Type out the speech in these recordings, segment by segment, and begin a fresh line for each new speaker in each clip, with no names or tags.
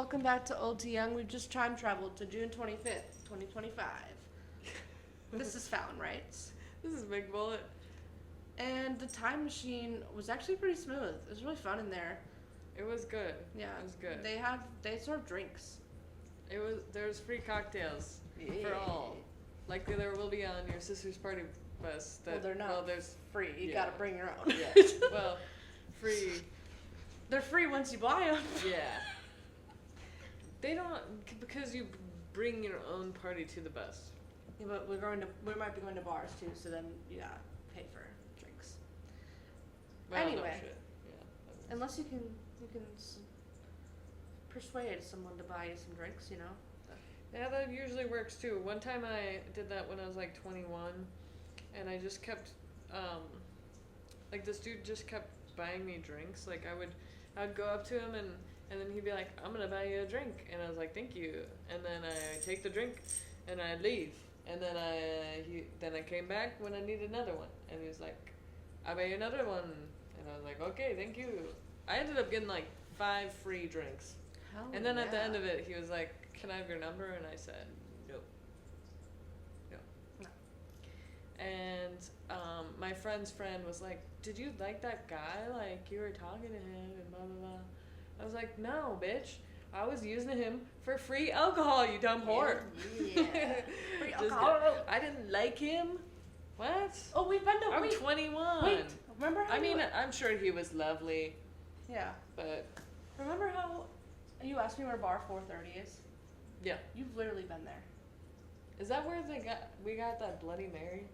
welcome back to Old to Young. We've just time traveled to June 25th, 2025. This is Fallon, right?
This is Big Bullet.
And the time machine was actually pretty smooth. It was really fun in there.
It was good.
Yeah.
It was good.
They serve drinks.
There's free cocktails for all. Like there will be on your sister's party bus.
Well, they're not.
Well, there's
free. You gotta bring your own.
Yeah. Well, free.
They're free once you buy them.
Yeah. They don't, because you bring your own party to the bus.
Yeah, but we might be going to bars too, so then you gotta pay for drinks.
Well,
anyway,
no shit. Yeah.
Unless you can persuade someone to buy you some drinks, you know.
Yeah, that usually works too. One time I did that when I was like 21, and I just kept, like this dude just kept buying me drinks. Like I'd go up to him and then he'd be like, I'm gonna buy you a drink, and I was like, thank you. And then I take the drink and I'd leave, and then I came back when I needed another one, and he was like, I'll buy you another one, and I was like, okay, thank you. I ended up getting like 5 free drinks.
Hell
And then
yeah.
at the end of it, he was like, can I have your number? And I said, nope.
No.
And my friend's friend was like, did you like that guy? Like, you were talking to him and blah, blah, blah. I was like, no, bitch. I was using him for free alcohol, you dumb whore.
Yeah. Free alcohol.
I didn't like him. What?
Oh, we've been to.
I'm 21.
Wait, remember how?
I'm sure he was lovely,
Yeah.
but
Remember how you asked me where bar 430 is?
yeah.
You've literally been there.
Is that where we got that Bloody Mary?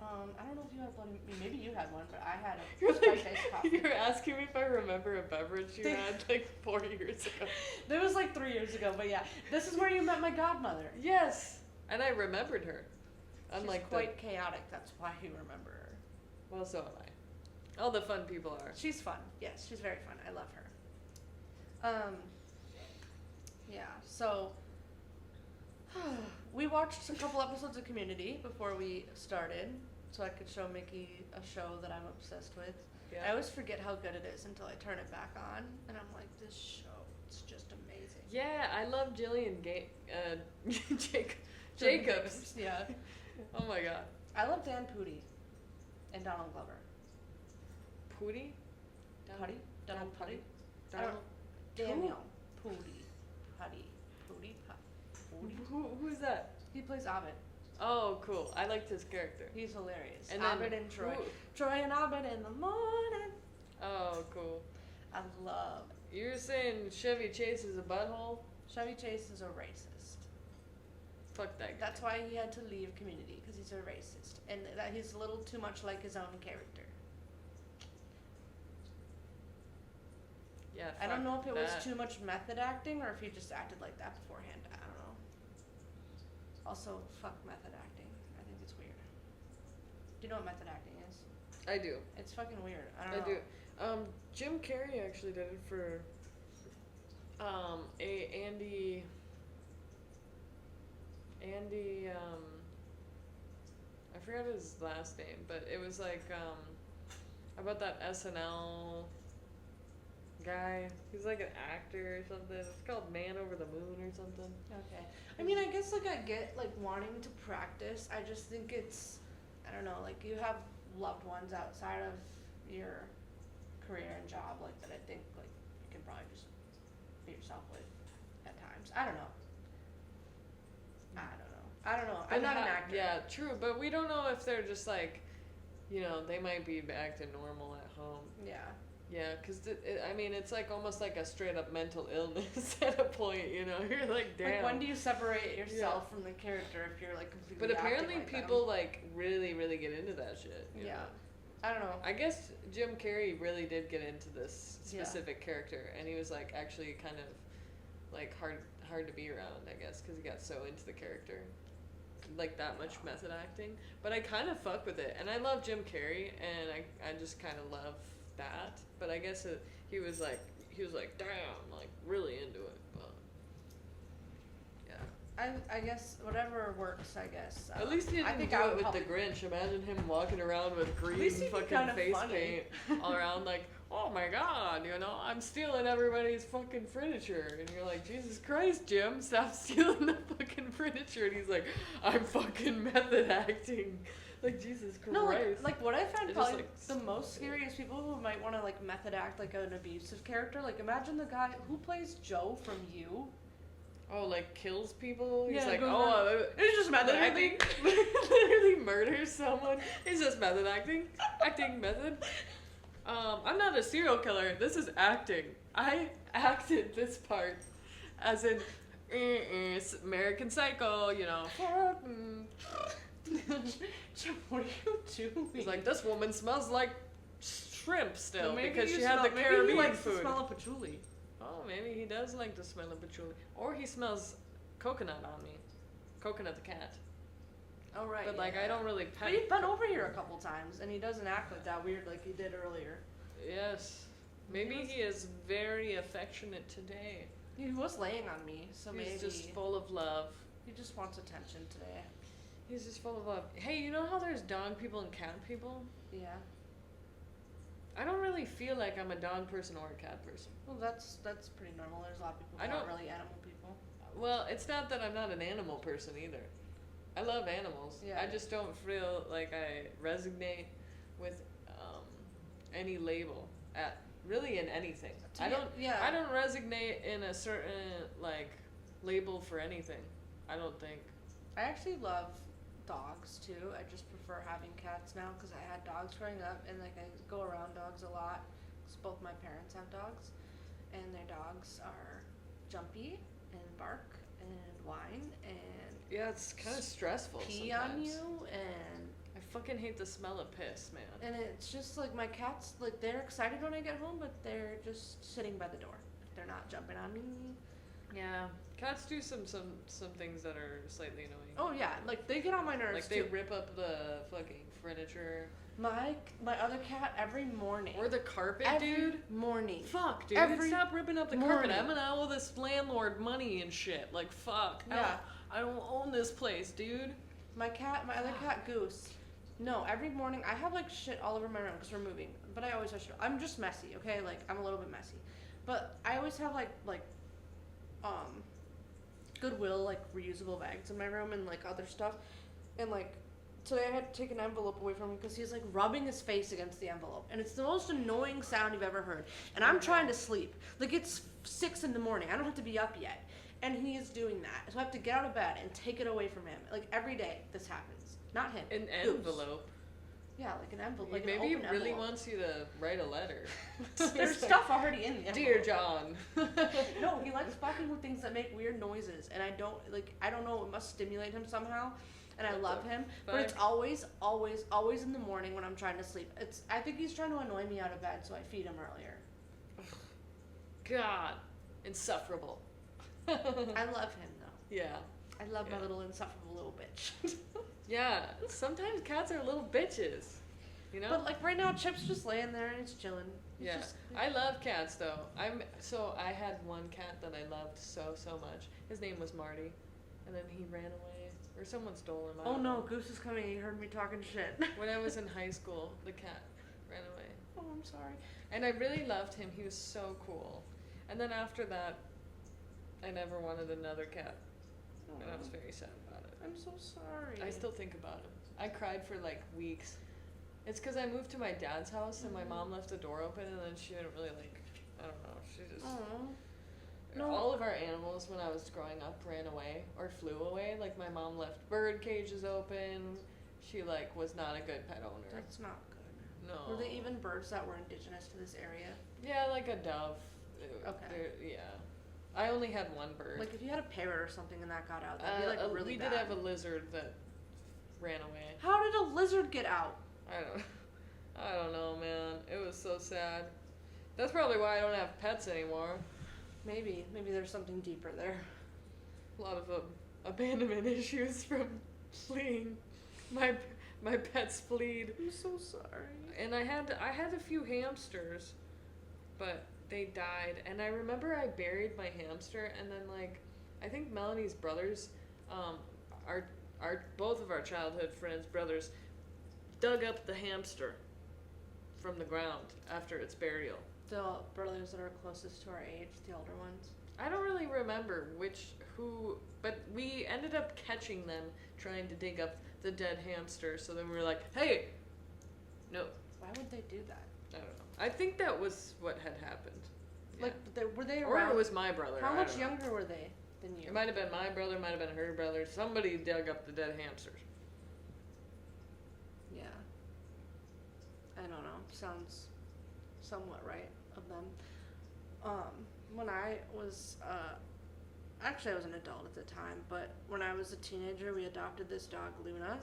I don't know if you had Bloody. Maybe you had one, but I had a
You're
spice-based coffee.
You're asking me if I remember a beverage you had like 4 years ago.
That was like 3 years ago, but yeah, this is where you met my godmother.
Yes, and I remembered her. Unlike
She's quite chaotic. That's why you remember her.
well, so am I. All the fun people are.
She's fun. Yes, she's very fun. I love her. Yeah. So we watched a couple episodes of Community before we started, so I could show Mickey a show that I'm obsessed with.
Yeah.
I always forget how good it is until I turn it back on, and I'm like, this show, it's just amazing.
Yeah, I love Jacobs.
Yeah.
Oh my god.
I love Dan Pudi and Donald Glover.
Pooty?
Puddy? Donald Puddy?
Donald?
Daniel Pudi. Puddy. Pudi? Pudi?
Who's that?
He plays Abed.
Oh, cool. I liked his character.
He's hilarious.
And then
Abed and Troy.
who-
Troy and Abed in the morning.
Oh, cool.
I love
You're saying Chevy Chase is a butthole?
Chevy Chase is a racist.
Fuck that guy.
That's why he had to leave Community, because he's a racist. And that he's a little too much like his own character.
Yeah,
I don't know if it was
that.
too much method acting or if he just acted like that beforehand. I don't know. Also, fuck method acting. I think it's weird. Do you know what method acting is?
I do.
It's fucking weird. I don't know.
do. Jim Carrey actually did it for Andy I forgot his last name, but it was like about that SNL guy. He's like an actor or something. It's called Man Over the Moon or something.
Okay. I mean, I guess, like, I get, like, wanting to practice. I just think it's, I don't know, like, you have loved ones outside of your career and job, like, that I think, like, you can probably just be yourself with at times. I don't know. I'm not an actor.
Yeah, true, but we don't know if they're just like, you know, they might be acting normal at home.
Yeah.
Yeah, because, I mean, it's like almost like a straight up mental illness at a point, you know? You're like, damn.
Like, when do you separate yourself from the character if you're, like, completely
But apparently
acting like
people, like, really, really get into that shit. You
Yeah.
know?
I don't know.
I guess Jim Carrey really did get into this specific character, and he was, like, actually kind of, like, hard to be around, I guess, because he got so into the character. Like, that much method acting. But I kind of fuck with it, and I love Jim Carrey, and I just kind of love that. But I guess he was like, damn, like, really into it. But yeah.
I guess whatever works, I guess.
At least he didn't do it with the Grinch. Imagine him walking around with green fucking face paint all around, like, oh my god, you know, I'm stealing everybody's fucking furniture. And you're like, Jesus Christ, Jim, stop stealing the fucking furniture. And he's like, I'm fucking method acting. Like, Jesus Christ.
No, like what I found
It
probably
just,
the most scary is people who might want to like method act like an abusive character. Like imagine the guy who plays Joe from You.
oh, like kills people? He's
Yeah,
like,
goes
oh,
around- it's just method
literally,
acting.
literally murders someone. He's just method acting. Acting method. I'm not a serial killer. This is acting. I acted this part. As in, American Psycho, you know.
What are you doing?
He's like, this woman smells like shrimp still
Well, maybe
because
you
she had the
maybe
Caribbean
he likes
food.
the smell of patchouli.
Oh, maybe he does like the smell of patchouli. Or he smells coconut on me. Coconut the cat.
Oh right.
But like,
yeah.
I don't really pet.
But he's been over here a couple times, and he doesn't act like that weird like he did earlier.
Yes. Maybe he is very affectionate today.
He was laying on me, so
He's
maybe
just full of love.
he just wants attention today.
He's just full of love. Hey, you know how there's dog people and cat people?
Yeah.
I don't really feel like I'm a dog person or a cat person.
Well, that's pretty normal. There's a lot of people
I
who aren't
don't-
really animal people.
Well, it's not that I'm not an animal person either. I love animals.
Yeah.
I just don't feel like I resonate with any label at really in anything. I don't resonate in a certain like label for anything. I don't think.
I actually love dogs too. I just prefer having cats now because I had dogs growing up, and like I go around dogs a lot. 'Cause both my parents have dogs, and their dogs are jumpy and bark and whine and
Yeah, it's kind of stressful.
pee
sometimes.
on you, and
I fucking hate the smell of piss, man.
it's just like my cats, like they're excited when I get home, but they're just sitting by the door. They're not jumping on me.
Yeah, cats do some things that are slightly annoying.
Oh yeah, like they get on my nerves
Like they
too.
rip up the fucking furniture
My other cat every morning.
or the carpet,
every
dude.
morning.
Fuck, dude.
Every
Stop ripping up the
morning.
carpet. I'm gonna owe this landlord money and shit. Like, fuck.
Yeah.
I don't own this place, dude.
My other cat, Goose. No, every morning I have like shit all over my room because we're moving. But I always have shit. I'm just messy, okay? Like I'm a little bit messy, but I always have like Goodwill like reusable bags in my room and like other stuff. And like today I had to take an envelope away from him because he's like rubbing his face against the envelope, and it's the most annoying sound you've ever heard. And I'm trying to sleep. Like it's 6 in the morning. I don't have to be up yet. And he is doing that. So I have to get out of bed and take it away from him. Like every day this happens. Not him.
An
Goose.
envelope.
Yeah, like an envelope. Like
Maybe
an
he
open
really
envelope.
wants you to write a letter.
There's stuff already in the envelope.
Dear John.
No, he likes fucking with things that make weird noises, and I don't know, it must stimulate him somehow, and I
What
love
the
him, but it's
fuck?
always in the morning when I'm trying to sleep. I think he's trying to annoy me out of bed, so I feed him earlier.
God. Insufferable.
I love him though.
Yeah.
I love my
Yeah.
little insufferable little bitch.
Yeah. Sometimes cats are little bitches. You know?
But like right now, Chip's just laying there and he's chilling. He's
Yeah,
just-
I love cats though. I had one cat that I loved so much. His name was Marty, and then he ran away, or someone stole him. I
Oh
don't
no,
know.
Goose is coming. He heard me talking shit.
When I was in high school, the cat ran away,
Oh, I'm sorry.
and I really loved him. He was so cool. And then after that, I never wanted another cat, and I was very sad about it.
I'm so sorry.
I still think about him. I cried for like weeks. It's because I moved to my dad's house and my mom left the door open, and then she didn't really like, I don't know, she just.
Aw. No.
All of our animals when I was growing up ran away or flew away. Like my mom left bird cages open. She like was not a good pet owner.
That's not good.
No.
Were they even birds that were indigenous to this area?
Yeah, like a dove.
Okay.
Yeah. I only had one bird.
Like if you had a parrot or something and that got out, that'd be like really
we
bad.
did have a lizard that ran away.
How did a lizard get out?
I don't know, man. It was so sad. That's probably why I don't have pets anymore.
Maybe there's something deeper there.
A lot of abandonment issues from fleeing. My pets fleed.
I'm so sorry.
And I had a few hamsters, but they died. And I remember I buried my hamster, and then like I think Melanie's brothers, our both of our childhood friends' brothers, dug up the hamster. from the ground after its burial.
The brothers that are closest to our age, the older ones.
I don't really remember but we ended up catching them trying to dig up the dead hamster. So then we were like, hey, no.
Why would they do that?
I don't know. I think that was what had happened. Yeah.
Like, were they around?
Or it was my brother.
How much younger were they than you?
It might have been my brother, might have been her brother. Somebody dug up the dead hamsters.
Yeah. I don't know. Sounds somewhat right of them. When I was, actually I was an adult at the time, but when I was a teenager, we adopted this dog, Luna,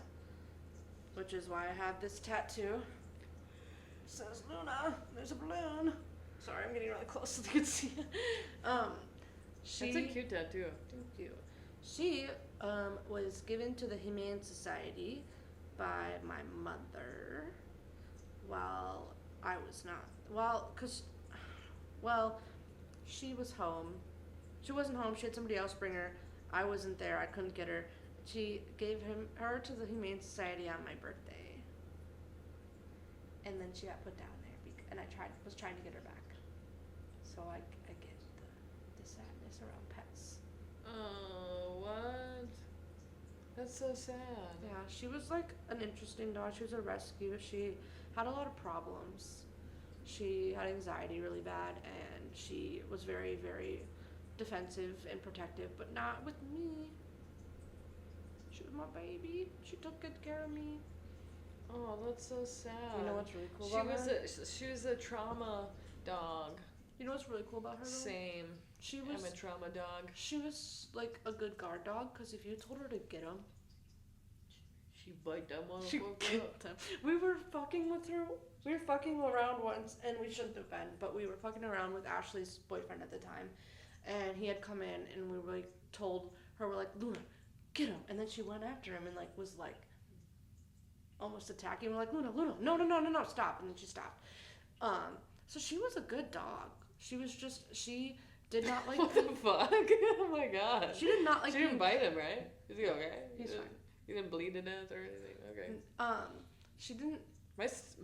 which is why I have this tattoo. It says Luna, there's a balloon. Sorry, I'm getting really close so you can see it.
That's a cute tattoo.
Thank you. She, was given to the Humane Society by my mother while I was not. She was home. She wasn't home. She had somebody else bring her. I wasn't there. I couldn't get her. She gave her to the Humane Society on my birthday. And then she got put down there, and I was trying to get her back. So I get the sadness around pets.
Oh, what? That's so sad.
Yeah, she was like an interesting dog. She was a rescue. She had a lot of problems. She had anxiety really bad, and she was very, very defensive and protective, but not with me. She was my baby. She took good care of me.
Oh, that's so sad.
You know what's really cool about her?
She was a trauma dog.
You know what's really cool about her? Though?
Same. I'm a trauma dog.
She was like a good guard dog, because if you told her to get him,
she bite that motherfucker.
she kicked him. We were fucking with her. We were fucking around once, and we shouldn't have been, but we were fucking around with Ashley's boyfriend at the time, and he had come in, and we were like told her, we're like, Luna, get him, and then she went after him and like was like almost attacking. We're like, Luna, no, stop, and then she stopped. So she was a good dog. She did not like.
What the fuck? Oh my god.
She did not like.
She didn't bite him, right? Is he okay?
He's fine.
He didn't bleed to death or anything. Okay.
She didn't.
My ex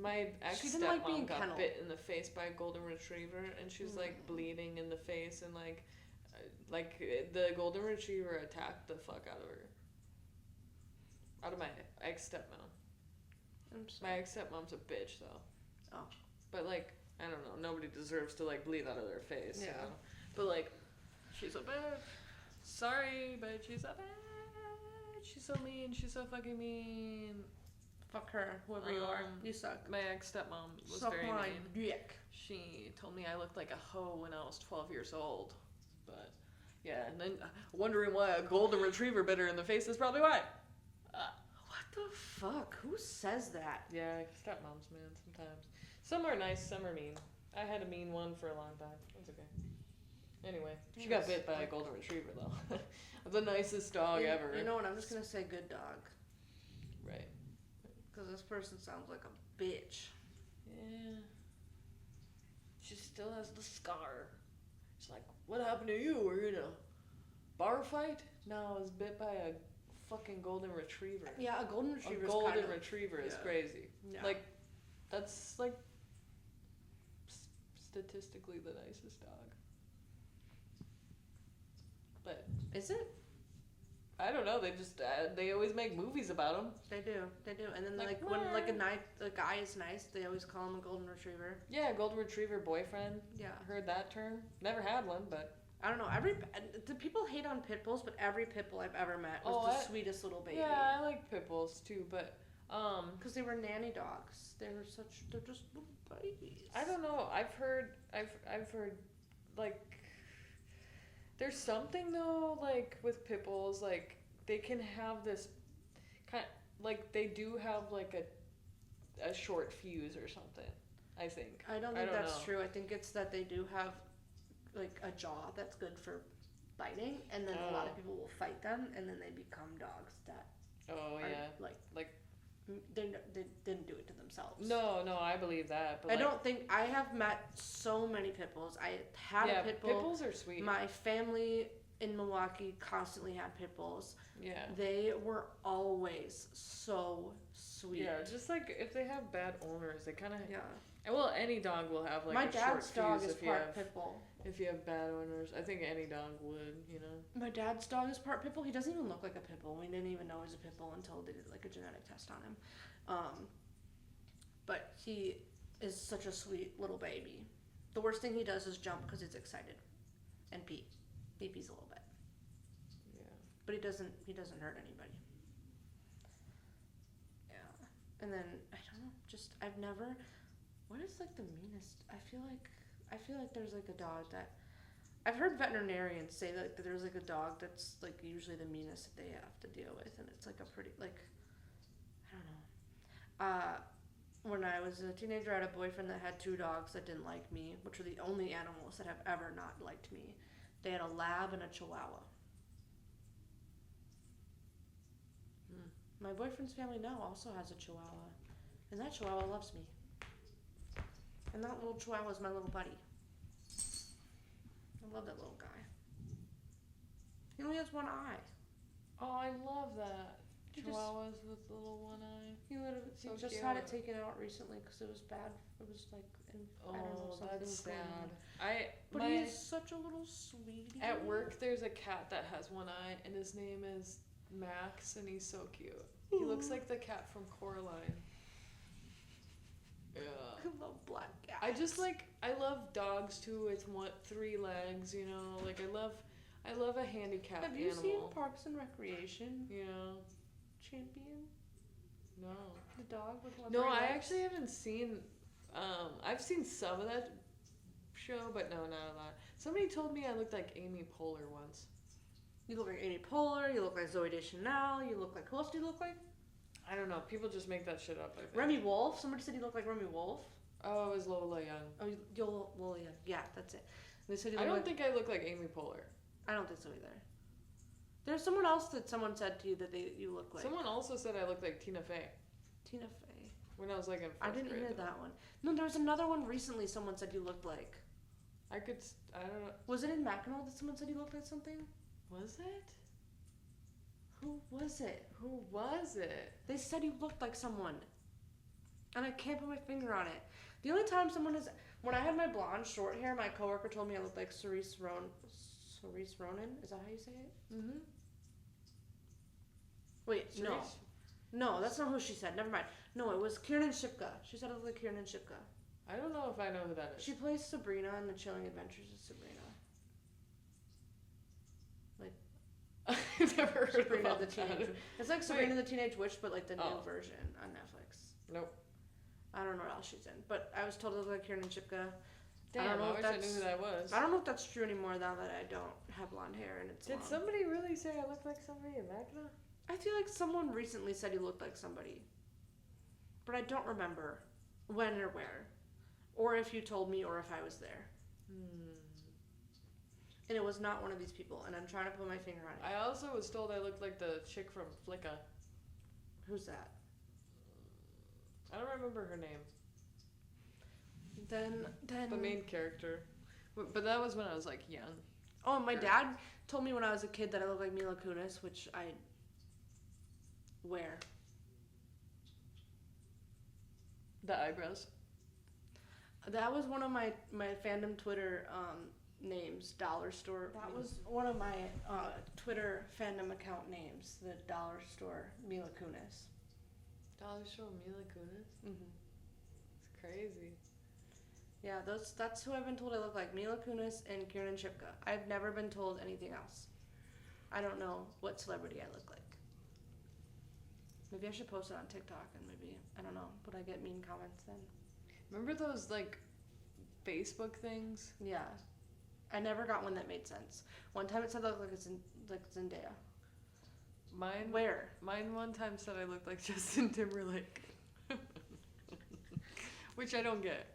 like
stepmom
being
got
kenneled.
bit in the face by a golden retriever, and she's like bleeding in the face, and like the golden retriever attacked the fuck out of her. Out of my ex stepmom. My ex stepmom's a bitch though.
Oh.
But like, I don't know. Nobody deserves to like bleed out of their face.
Yeah.
You know? But like, she's a bitch. Sorry, but she's a bitch. She's so mean. She's so fucking mean.
Fuck her, whoever you are. You suck.
My ex-stepmom was
Suck
very
my
mean.
dick.
She told me I looked like a hoe when I was 12 years old. But, yeah, and then wondering why a golden retriever bit her in the face is probably why.
What the fuck? Who says that?
Yeah, stepmoms, man, sometimes. Some are nice, some are mean. I had a mean one for a long time. That's okay. Anyway, she got bit by a golden retriever, though. The nicest dog ever.
You know what? I'm just going to say good dog.
Right.
Because this person sounds like a bitch.
Yeah. She still has the scar. She's like, what happened to you? Were you in a bar fight? No, I was bit by a fucking golden retriever.
Yeah, a golden retriever.
A golden retriever is crazy.
Yeah.
Like, that's like statistically the nicest dog. But
is it?
I don't know. They just they always make movies about them.
They do, and then like when like a guy is nice, they always call him a golden retriever.
Yeah, golden retriever boyfriend. Yeah, heard that term. Never had one, but
I don't know. The people hate on pit bulls, but every pit bull I've ever met was the sweetest little baby.
Yeah, I like pit bulls too, but
because they were nanny dogs. They're just little babies.
I don't know. I've heard like. There's something though, like with pit bulls, like they can have this kind, like they do have like a short fuse or something. I think.
I don't think that's true. I think it's that they do have like a jaw that's good for biting, and then a lot of people will fight them, and then they become dogs that.
Oh yeah. Like.
They didn't do it to themselves.
No, I believe that. But
I don't think I have met so many pit bulls. I had a pit bull.
Pit bulls are sweet.
My family in Milwaukee constantly had pit bulls.
Yeah.
They were always so sweet.
Yeah, just like if they have bad owners, they kind of Well, any dog will have like
My
a short
dad's dog
fuse
is
if you
part
have
pit bull.
if you have bad owners. I think any dog would, you know.
My dad's dog is part pit bull. He doesn't even look like a pit bull. We didn't even know he was a pit bull until they did like a genetic test on him. But he is such a sweet little baby. The worst thing he does is jump because he's excited, and pee. He pees a little bit.
Yeah.
But he doesn't hurt anybody. Yeah. And then I don't know. Just I've never. What is like the meanest? I feel like there's like a dog that. I've heard veterinarians say that there's like a dog that's like usually the meanest that they have to deal with, and it's like a pretty like. I don't know. When I was a teenager, I had a boyfriend that had 2 dogs that didn't like me, which were the only animals that have ever not liked me. They had a lab and a chihuahua. My boyfriend's family now also has a chihuahua, and that chihuahua loves me. And that little chihuahua is my little buddy. I love that little guy. He only has 1 eye.
Oh, I love that.
He just-
Chihuahuas with the little one eye.
He
So
just
cute.
had it taken out recently because it was bad. It was like, I don't know, something
that's
was going
sad.
on. But he is such a little sweetie.
At work, there's a cat that has 1 eye, and his name is Max, and he's so cute. He looks like the cat from Coraline. Yeah.
I love black cats.
I love dogs too with 3 legs, you know. Like I love a handicapped
Have you
animal.
seen Parks and Recreation?
Yeah.
Champion?
No.
The dog with 1
No, I
legs?
actually haven't seen. I've seen some of that show, but no, not a lot. Somebody told me I looked like Amy Poehler once.
You look like Amy Poehler, you look like Zooey Deschanel, you look like, who else do you look like?
I don't know. People just make that shit up, I think.
Remy Wolf? Somebody said you look like Remy Wolf.
Oh, it was Lola Young.
Oh, yeah, that's it. They said you
I
look
don't
like,
think I look like Amy Poehler.
I don't think so either. There's someone else that someone said to you that you look like.
Someone also said I look like Tina Fey
Tina Fey.
when I was like in 4th
I didn't
grade,
hear
though.
that one. No, there was another one recently someone said you looked like.
I don't know.
Was it in Mackinac that someone said you looked like something?
Was it?
Who was it?
Who was it?
They said you looked like someone. And I can't put my finger on it. The only time someone has... When I had my blonde short hair, my coworker told me I looked like Cerise Ronan. Is that how you say it?
Mm-hmm.
Wait, no.
Cerise?
No, that's not who she said. Never mind. No, it was Kiernan Shipka. She said I looked like Kiernan Shipka.
I don't know if I know who that is.
She plays Sabrina in The Chilling Adventures of Sabrina.
I've never heard
Sabrina
about
the
that.
Teenage Witch. It's like Sabrina the Teenage Witch, but like the new
Oh.
version on Netflix.
Nope.
I don't know what else she's in, but I was told I look like Kiernan Shipka.
Damn, I
if
wish I knew
that's-
who that was.
I don't know if that's true anymore now that I don't have blonde hair and it's
Did
long.
somebody really say I look like somebody in Mackinac?
I feel like someone recently said you looked like somebody, but I don't remember when or where, or if you told me or if I was there. And it was not one of these people, and I'm trying to put my finger on it.
I also was told I looked like the chick from Flicka.
Who's that?
I don't remember her name.
Then
The main character. But that was when I was like young.
Oh, and my
Or-
dad told me when I was a kid that I looked like Mila Kunis, which I wear.
The eyebrows.
That was one of my fandom Twitter names, Dollar Store. That was one of my Twitter fandom account names, the Dollar Store Mila Kunis.
Dollar Store Mila Kunis.
Mm-hmm.
It's crazy.
Yeah, that's who I've been told I look like, Mila Kunis and Kiernan Shipka. I've never been told anything else. I don't know what celebrity I look like. Maybe I should post it on TikTok and maybe, I don't know, would I get mean comments then?
Remember those like Facebook things?
Yeah. I never got one that made sense. One time it said I looked like Zendaya.
Mine.
Where?
Mine one time said I looked like Justin Timberlake, which I don't get.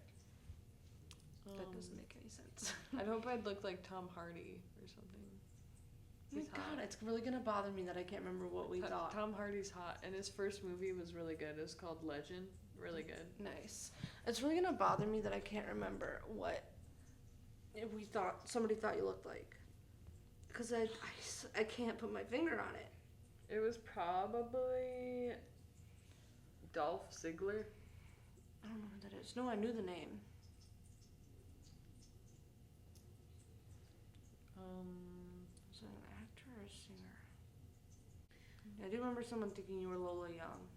That doesn't make any sense.
I'd hope I'd look like Tom Hardy or something.
Oh my
He's hot.
God, it's really gonna bother me that I can't remember what we thought.
Tom Hardy's hot, and his first movie was really good. It was called Legend. Really good.
Nice. It's really gonna bother me that I can't remember what somebody thought you looked like. Because I can't put my finger on it.
It was probably Dolph Ziggler.
I don't know who that is. No, I knew the name. Was it an actor or a singer? I do remember someone thinking you were Lola Young.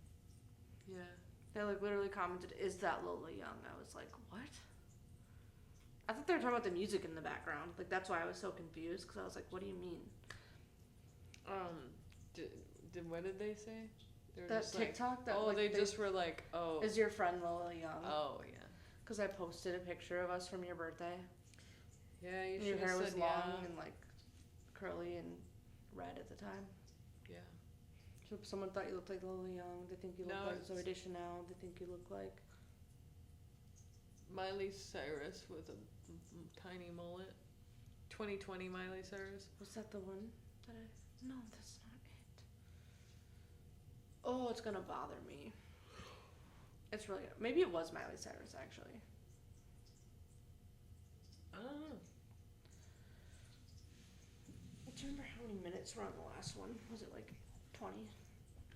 Yeah.
They like literally commented, "Is that Lola Young?" I was like, "What?" I thought they were talking about the music in the background. Like that's why I was so confused because I was like, "What do you mean?"
What did they say? They were
That
just
TikTok.
Like,
that
oh,
like,
they just were like, oh.
Is your friend Lola Young?
Oh yeah.
Because I posted a picture of us from your birthday.
Yeah, you should.
Your hair was long
yeah.
and like curly and red at the time.
Yeah.
So someone thought you looked like Lola Young. They think you look like Zoe
it's
Deschanel. They think you look like
Miley Cyrus with a tiny mullet. 2020 Miley Cyrus.
Was that the one that I? No, that's not it. Oh, it's gonna bother me. It's really maybe it was Miley Cyrus actually.
I don't know.
Do you remember how many minutes were on the last one? Was it like 20?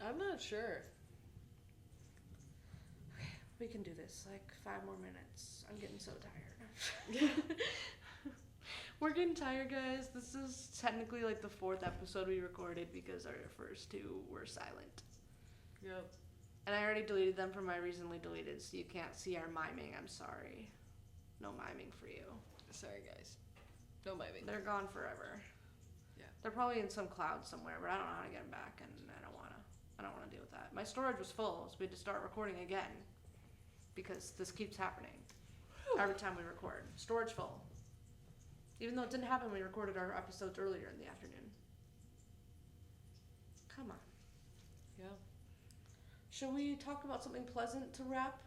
I'm not sure.
Okay, we can do this. Like 5 more minutes. I'm getting so tired. We're getting tired, guys. This is technically like the 4th episode we recorded because our first 2 were silent.
Yep.
And I already deleted them from my recently deleted, so you can't see our miming. I'm sorry. No miming for you.
Sorry, guys. No miming.
They're gone forever.
Yeah.
They're probably in some cloud somewhere, but I don't know how to get them back, and I don't wanna deal with that. My storage was full, so we had to start recording again because this keeps happening every time we record. Storage full. Even though it didn't happen when we recorded our episodes earlier in the afternoon. Come on.
Yeah.
Shall we talk about something pleasant to wrap?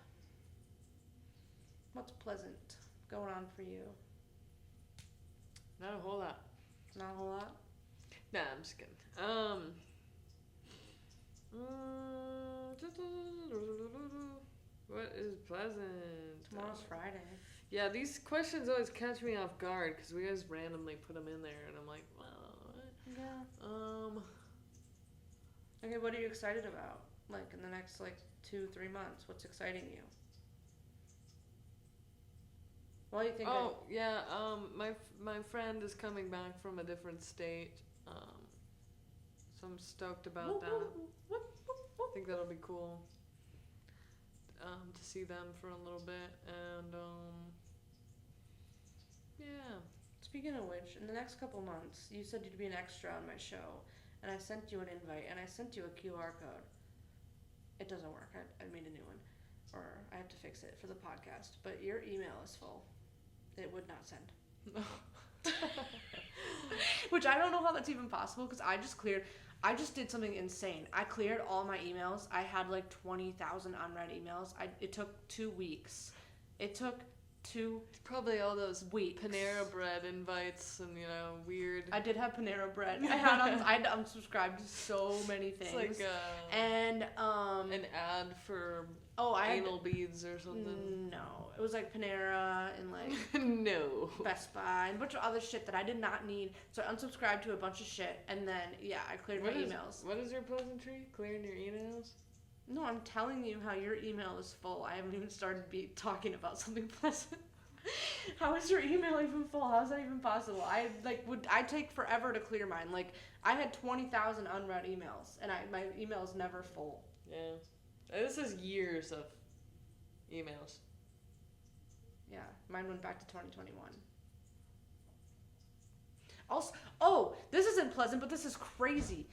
What's pleasant going on for you?
Not a whole lot.
Not a whole lot?
Nah, I'm just kidding. What is pleasant?
Tomorrow's Friday.
Yeah, these questions always catch me off guard because we always randomly put them in there, and I'm like, well, what?
Yeah. Okay, what are you excited about? Like in the next 2-3 months, what's exciting you? Well, you think?
Yeah. My friend is coming back from a different state. So I'm stoked about that. I think that'll be cool. To see them for a little bit, and yeah.
Speaking of which, in the next couple months, you said you'd be an extra on my show, and I sent you an invite, and I sent you a QR code. It doesn't work. I made a new one, or I have to fix it for the podcast. But your email is full. It would not send. Which I don't know how that's even possible because I just did something insane. I cleared all my emails. I had 20,000 unread emails. It took 2 weeks. It took 2
Probably all those
weeks.
Panera Bread invites and weird.
I did have Panera Bread. I'd unsubscribed to so many things.
It's like
and
an ad for anal beads or something.
No, it was Panera and
no
Best Buy and a bunch of other shit that I did not need. So I unsubscribed to a bunch of shit, and then I cleared my emails.
What is your pleasantry? Clearing your emails?
No, I'm telling you how your email is full. I haven't even started talking about something pleasant. How is your email even full? How is that even possible? I take forever to clear mine. I had 20,000 unread emails, and my email is never full.
Yeah, this is years of emails.
Yeah, mine went back to 2021. Also, this isn't pleasant, but this is crazy.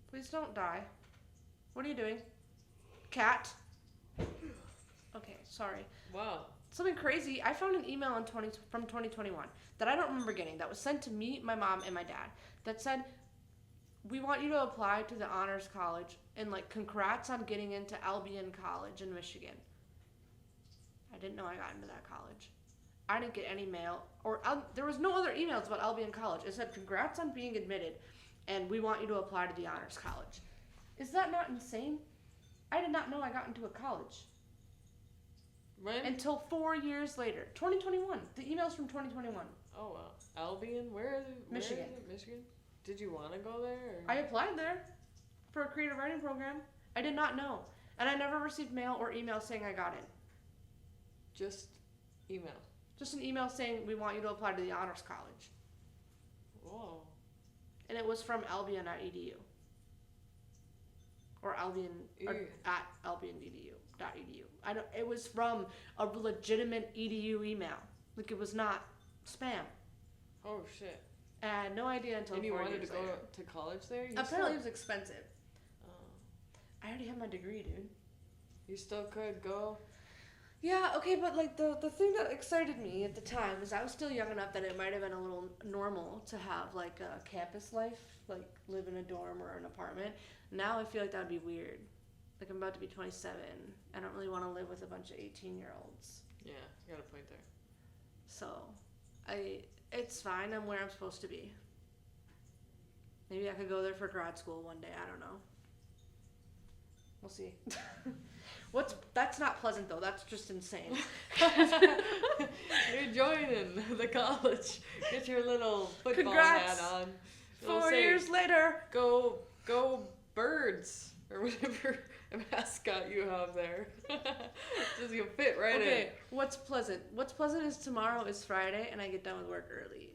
Please don't die. What are you doing? Cat? Okay, sorry.
Wow.
Something crazy. I found an email from 2021 that I don't remember getting that was sent to me, my mom, and my dad that said, we want you to apply to the honors college and congrats on getting into Albion College in Michigan. I didn't know I got into that college. I didn't get any mail or there was no other emails about Albion College. It said congrats on being admitted and we want you to apply to the honors college. Is that not insane? I did not know I got into a college.
When?
Until 4 years later. 2021. The email's from 2021.
Oh, wow. Albion? Where is it?
Michigan.
Where is it? Michigan? Did you want to go there? Or?
I applied there for a creative writing program. I did not know. And I never received mail or email saying I got in.
Just email.
Just an email saying we want you to apply to the honors college.
Whoa.
And it was from albion.edu. Or Albion, or at albion.edu. I don't. It was from a legitimate EDU email. Like, it was not spam.
Oh, shit.
I had no idea until 4 years later.
And you wanted to go to college there?
Apparently it was expensive.
Oh.
I already have my degree, dude.
You still could go?
Yeah, okay, but like the thing that excited me at the time is I was still young enough that it might have been a little normal to have like a campus life, like live in a dorm or an apartment. Now I feel like that would be weird. Like, I'm about to be 27. I don't really want to live with a bunch of 18-year-olds.
Yeah, you got a point there.
So, it's fine. I'm where I'm supposed to be. Maybe I could go there for grad school one day. I don't know. We'll see. That's not pleasant though. That's just insane.
You're joining the college. Get your little football
Congrats.
hat on.
4 years later.
Go birds, or whatever mascot you have there. Just you fit right in.
Okay, what's pleasant? What's pleasant is tomorrow is Friday and I get done with work early.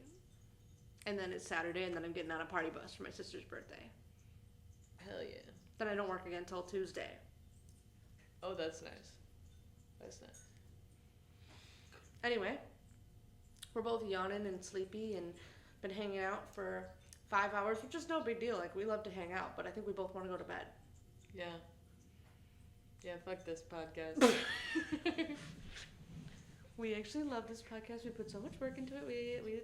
And then it's Saturday and then I'm getting on a party bus for my sister's birthday.
Hell yeah.
Then I don't work again until Tuesday.
Oh, that's nice. That's nice.
Anyway, we're both yawning and sleepy and been hanging out for 5 hours, which is no big deal. Like, we love to hang out, but I think we both want to go to bed.
Yeah. Yeah, fuck this podcast.
We actually love this podcast. We put so much work into it. We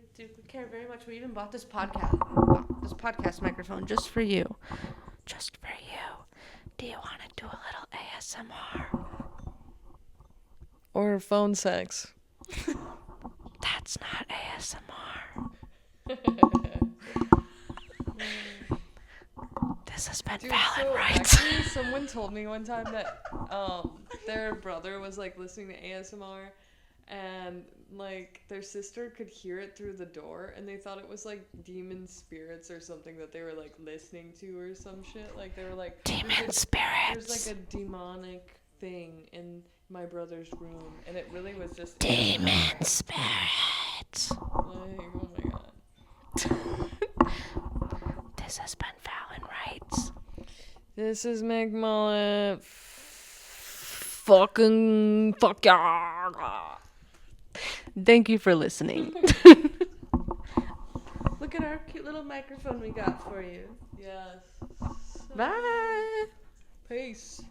care very much. We even bought this podcast microphone just for you. Just for you. Do you want to do a little ASMR?
Or phone sex.
That's not ASMR. This has been Fallon, right?
Actually, someone told me one time that their brother was like listening to ASMR, and like their sister could hear it through the door, and they thought it was like demon spirits or something that they were like listening to or some shit. Like they were like,
demon spirits.
There's like a demonic thing in my brother's room, and it really was just
demon spirits.
Like, oh my god.
This has been Fallon Rights.
This is Meg Mullet. Fucking fuck ya.
Thank you for listening. Look at our cute little microphone we got for you.
Yes.
Bye.
Peace.